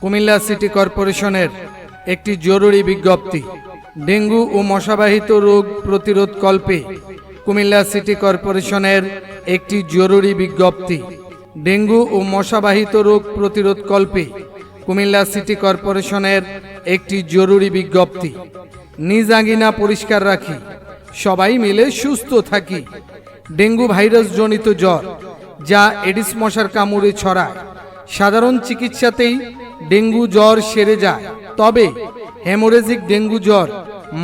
Comilla city কর্পোরেশনের একটি জরুরি বিজ্ঞপ্তি। ডেঙ্গু ও মশাবাহিত রোগ প্রতিরোধ কল্পে কুমিল্লা সিটি কর্পোরেশনের একটি জরুরি বিজ্ঞপ্তি। ডেঙ্গু ও মশাবাহিত রোগ প্রতিরোধ কল্পে কুমিল্লা সিটি কর্পোরেশনের একটি জরুরি বিজ্ঞপ্তি। নিজ আঙিনা পরিষ্কার রাখি, সবাই মিলে সুস্থ থাকি। ডেঙ্গু ভাইরাস জনিত জ্বর যা এডিস মশার কামড়ে ছড়ায়, সাধারণ চিকিৎসাতেই ডেঙ্গু জ্বর সেরে যায়, তবে হেমোরেজিক ডেঙ্গু জ্বর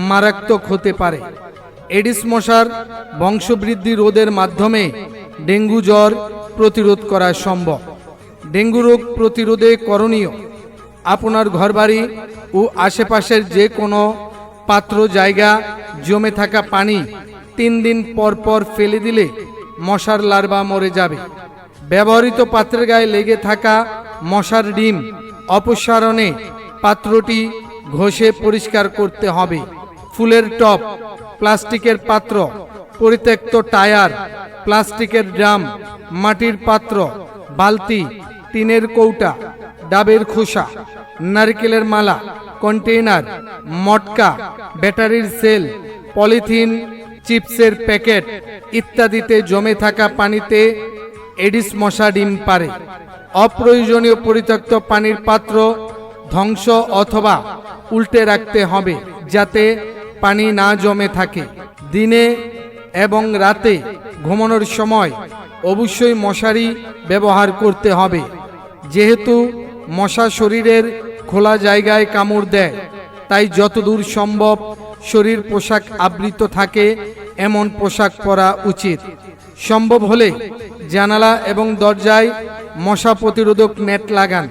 মারাত্মক হতে পারে। এডিস মশার বংশবৃদ্ধি রোধের মাধ্যমে ডেঙ্গু জ্বর প্রতিরোধ করা সম্ভব। ডেঙ্গু রোগ প্রতিরোধে করণীয়: আপনার ঘরবাড়ি ও আশেপাশের যে কোনো পাত্র জায়গা জমে থাকা পানি 3 দিন পর পর ফেলে দিলে মশার লার্ভা মরে যাবে। ব্যবহৃত পাত্রের গায়ে লেগে থাকা মশার ডিম অপসারণে পাত্রটি ঘষে পরিষ্কার করতে হবে। ফুলের টব, প্লাস্টিকের পাত্র, পরিত্যক্ত টায়ার, প্লাস্টিকের ড্রাম, মাটির পাত্র, বালতি, টিনের কৌটা, ডাবের খোসা, নারকেলের মালা, কন্টেইনার, মটকা, ব্যাটারির সেল, পলিথিন, চিপসের প্যাকেট ইত্যাদিতে জমে থাকা পানিতে এডিস মশা ডিম পারে। অপ্রয়োজনীয় পরিত্যক্ত পানির পাত্র ধ্বংস অথবা উল্টে রাখতে হবে যাতে পানি না জমে থাকে। দিনে এবং রাতে ঘুমানোর সময় অবশ্যই মশারি ব্যবহার করতে হবে, যেহেতু মশা শরীরের খোলা জায়গায় কামড় দেয়, তাই যতদূর সম্ভব শরীর পোশাক আবৃত থাকে এমন পোশাক পরা উচিত। সম্ভব হলে জানালা এবং দরজায় মশা প্রতিরোধক নেট লাগান,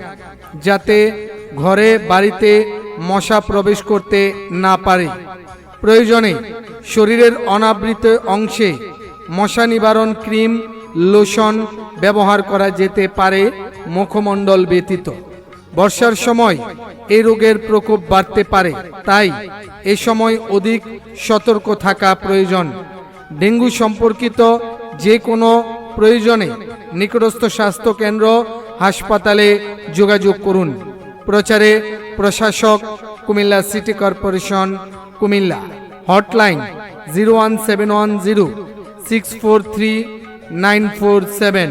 যাতে ঘরে বাড়িতে মশা প্রবেশ করতে না পারে। প্রয়োজনে শরীরের অনাবৃত অংশে মশা নিবারণ ক্রিম, লোশন ব্যবহার করা যেতে পারে মুখমণ্ডল ব্যতীত। বর্ষার সময় এই রোগের প্রকোপ বাড়তে পারে, তাই এ সময় অধিক সতর্ক থাকা প্রয়োজন। ডেঙ্গু সম্পর্কিত যে কোনো প্রয়োজনে নিকটস্থ স্বাস্থ্য কেন্দ্র, হাসপাতালে যোগাযোগ করুন। প্রচারে প্রশাসক, Comilla city corporation, Comilla. Hotline 01710 643 947।